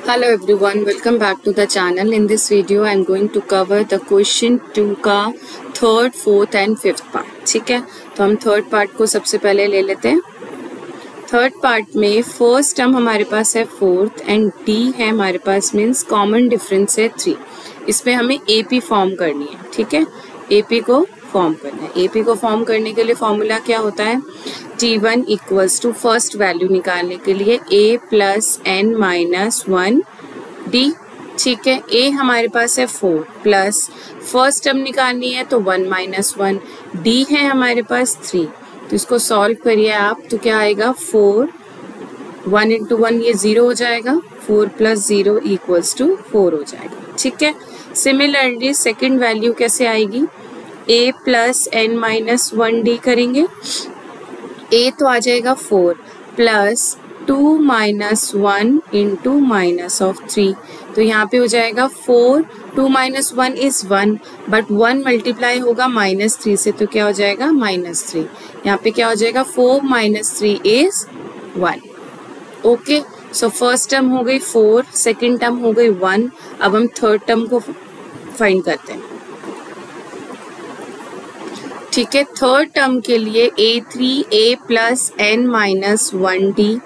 Hello everyone, welcome back to the channel. In this video, I am going to cover the question 2 का third, fourth and fifth part. ठीक है, तो हम third part को सबसे पहले ले लेते हैं. थर्ड पार्ट में फर्स्ट टर्म हमारे पास है फोर्थ एंड डी है हमारे पास, मीन्स कॉमन डिफरेंस है 3. इसमें हमें एपी फॉर्म करनी है. ठीक है, एपी को फॉर्म करना है. एपी को फॉर्म करने के लिए फॉर्मूला क्या होता है? T1 equals to first value निकालने के लिए a plus n minus 1 d. ठीक है, a हमारे पास है 4 प्लस फर्स्ट टर्म निकालनी है तो 1 माइनस 1, d है हमारे पास 3. तो इसको सॉल्व करिए आप, तो क्या आएगा 4, 1 इंटू 1 ये 0 हो जाएगा, 4 प्लस 0 इक्वल्स टू 4 हो जाएगा. ठीक है, सिमिलरली सेकेंड वैल्यू कैसे आएगी? a plus n minus 1 d करेंगे. a तो आ जाएगा 4 plus 2 minus 1 into minus of 3. तो यहाँ पे हो जाएगा 4, 2 माइनस 1 इज 1, बट 1 मल्टीप्लाई होगा माइनस 3 से, तो क्या हो जाएगा -3. यहाँ पे क्या हो जाएगा 4 minus 3 is 1. Okay, so first term हो गई 4, सेकेंड टर्म हो गई 1. अब हम थर्ड टर्म को फाइंड करते हैं. ठीक है, थर्ड टर्म के लिए a plus n minus 1d,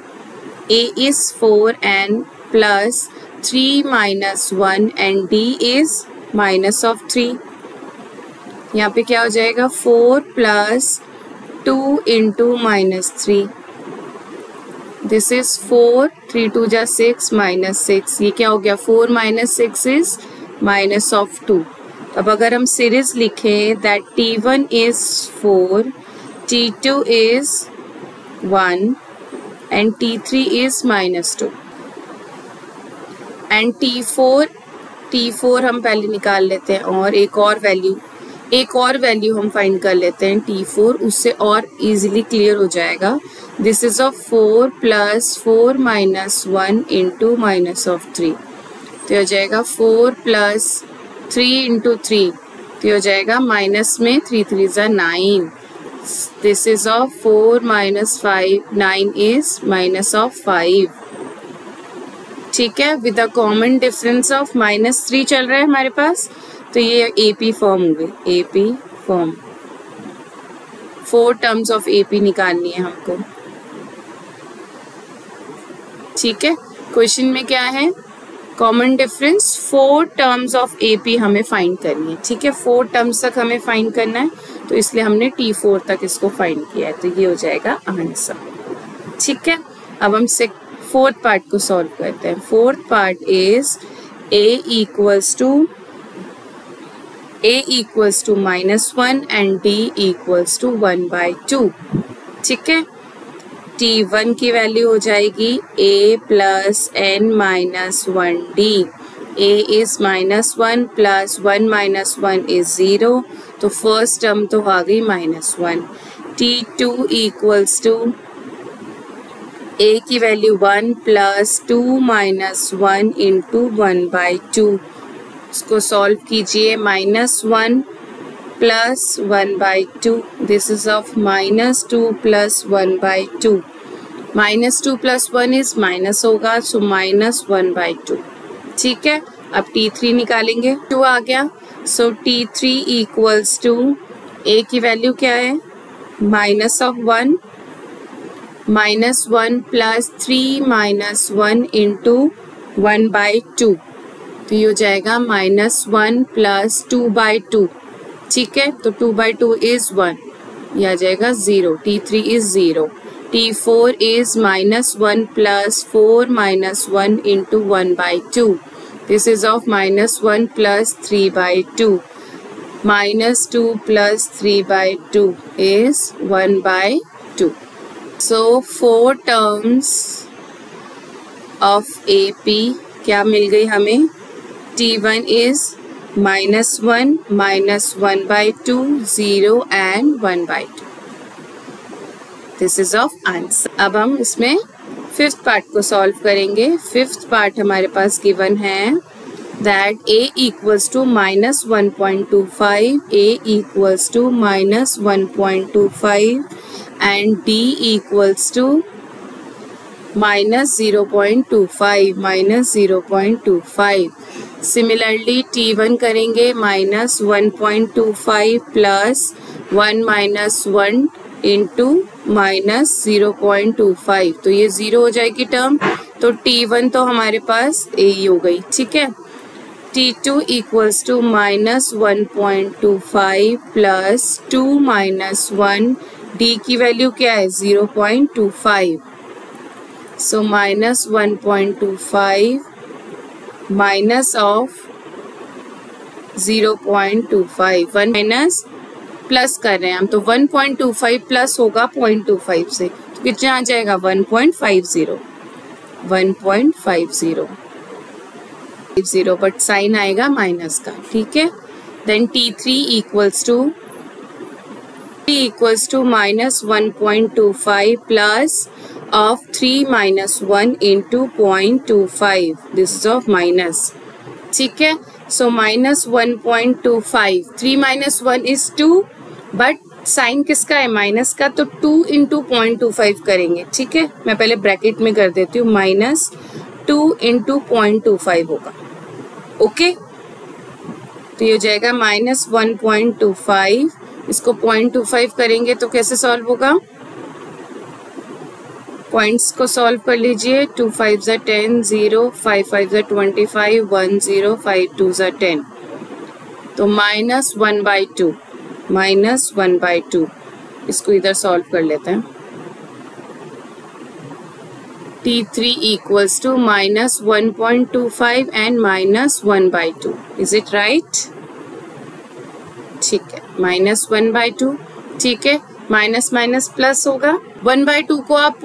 a is 4n plus 3 minus 1 and d is minus of 3. यहाँ पे क्या हो जाएगा 4 plus 2 into minus 3. This is 4, 3 2 जा 6 माइनस 6. ये क्या हो गया 4 माइनस 6 इज माइनस ऑफ 2. अब अगर हम सीरीज लिखें that T1 is 4, T2 is 1 and T3 is -2 and T4 हम पहले निकाल लेते हैं और एक और वैल्यू हम फाइंड कर लेते हैं T4, उससे और इजीली क्लियर हो जाएगा. This is of 4 plus 4 minus 1 into minus of 3. तो हो जाएगा 4 प्लस 3 इंटू 3, तो हो जाएगा माइनस में 3 3 ज़ा 9. This is of 4 minus 5, 9 is minus of 5. ठीक है, with a common difference of -3 चल रहा है हमारे पास, तो ये एपी फॉर्म हो गई. AP form 4 terms of AP निकालनी है हमको. ठीक है, क्वेश्चन में क्या है? Common difference 4 terms of AP हमें फाइंड करनी है. ठीक है, 4 टर्म्स तक हमें फाइंड करना है, तो इसलिए हमने T4 तक इसको फाइंड किया है, तो ये हो जाएगा आंसर. ठीक है, अब हम फोर्थ पार्ट को सॉल्व करते हैं. Fourth part is a equals to -1 and d equals to 1/2. ठीक है, T1 की वैल्यू हो जाएगी a plus n minus 1d. a is -1 plus 1 minus 1 is 0, तो फर्स्ट टर्म तो आ गई -1. T2 इक्वल्स टू a की वैल्यू 1 प्लस 2 माइनस 1 इंटू 1/2. इसको सॉल्व कीजिए. -1 plus 1/2. This is of -2 plus 1/2. -2 plus 1 is minus होगा, सो -1/2. ठीक है, अब T3 निकालेंगे. 2 आ गया, सो T3 इक्वल्स टू a की वैल्यू क्या है? -1 प्लस 3 माइनस 1 इंटू 1/2. तो ये हो जाएगा -1 प्लस 2/2. ठीक है, तो 2/2 इज 1, ये आ जाएगा 0. T3 is 0. T4 is -1 plus 4 minus 1 into 1/2. This is of -1 plus 3/2. -2 plus 3/2 is 1/2. So 4 terms of AP क्या मिल गई हमें? T1 is -1, -1/2, 0 and 1/2. This is of answer. अब हम इसमें फिफ्थ पार्ट को सॉल्व करेंगे. फिफ्थ पार्ट हमारे पास गिवन है that a equals to -1.25, a equals to -1.25 and d equals to minus 0.25 minus 0.25. Similarly T1 करेंगे minus 1.25 plus 1 minus 1 into minus 0.25, तो ये 0 हो जाएगी टर्म, तो T1 तो हमारे पास यही हो गई, ठीक है। T2 equals to minus 1.25 plus 2 minus 1, D की वैल्यू क्या है 0.25, so minus 1.25 minus of 0.25, 1 minus plus कर रहे हैं हम, तो 1.25 प्लस होगा 0.25 से, तो कितना आ जाएगा 1.50 बट साइन आएगा माइनस का, ठीक है। Then T3 equals to minus 1.25 plus of 3 minus 1 into 0.25, this is of minus, ठीक है। so minus 1.25, 3 minus 1 is 2, but sign किसका है माइनस का, तो 2 into 0.25 करेंगे, ठीक है। मैं पहले ब्रैकेट में कर देती हूँ, minus 2 into 0.25 होगा, ओके। तो ये हो जाएगा minus 1.25, इसको 0.25 करेंगे तो कैसे सॉल्व होगा, पॉइंट्स को सॉल्व कर लीजिए, 2 5 ज़ा 10, 0 5 5 ज़ा 25, 1 0 5 2 ज़ा 10, तो -1/2 -1/2, इसको इधर सॉल्व कर लेते हैं। T3 equals to -1.25 and -1/2, is it right, ठीक है, -1/2, ठीक है। माइनस माइनस प्लस होगा, 1/2 को आप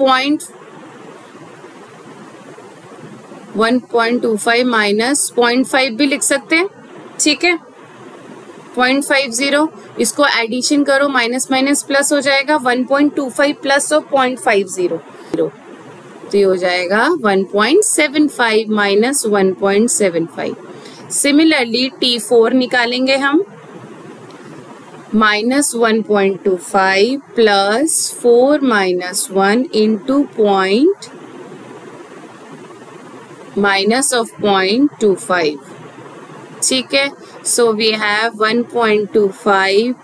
1.25 माइनस 0.5 भी लिख सकते हैं, ठीक है। 0.50, इसको एडिशन करो, माइनस माइनस प्लस हो जाएगा, 1.25 प्लस और 0.50, तो ये हो जाएगा 1.75 माइनस 1.75। सिमिलरली T4 निकालेंगे हम, minus 1.25 plus 4 minus 1 into minus of 0.25, ठीक है। so we have 1.25,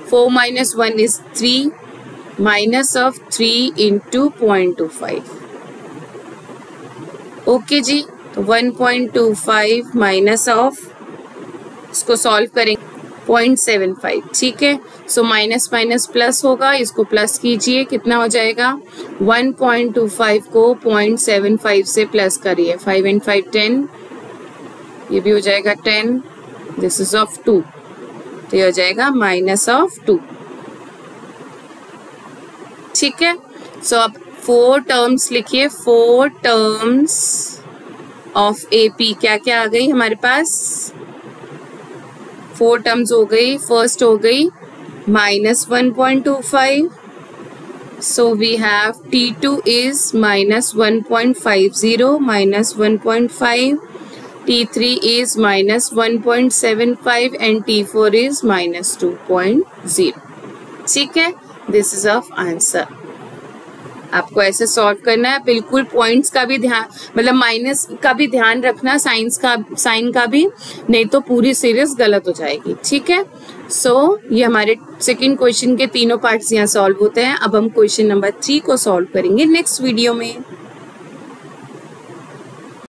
4 minus 1 is 3, minus of 3 into 0.25, okay जी। तो 1.25 माइनस ऑफ, इसको सॉल्व करेंगे 0.75, ठीक है। सो माइनस माइनस प्लस होगा, इसको प्लस कीजिए, कितना हो जाएगा, 1.25 को 0.75 से प्लस करिए, 5 and 5 10, ये भी हो जाएगा 10, दिस इज ऑफ 2, तो ये हो जाएगा माइनस ऑफ 2, ठीक है। सो अब 4 टर्म्स लिखिए, 4 टर्म्स ऑफ AP, क्या क्या आ गई हमारे पास, 4 टर्म्स हो गई। फर्स्ट हो गई -1.25, so we have T2 is -1.50 -1.5, T3 is -1.75 and T4 is -2.0, ठीक है। This is of answer. आपको ऐसे सॉल्व करना है, बिल्कुल पॉइंट्स का भी ध्यान, मतलब माइनस का भी ध्यान रखना, साइन का भी, नहीं तो पूरी सीरीज गलत हो जाएगी, ठीक है। सो ये हमारे सेकंड क्वेश्चन के तीनों पार्ट्स यहाँ सॉल्व होते हैं। अब हम क्वेश्चन नंबर 3 को सॉल्व करेंगे नेक्स्ट वीडियो में।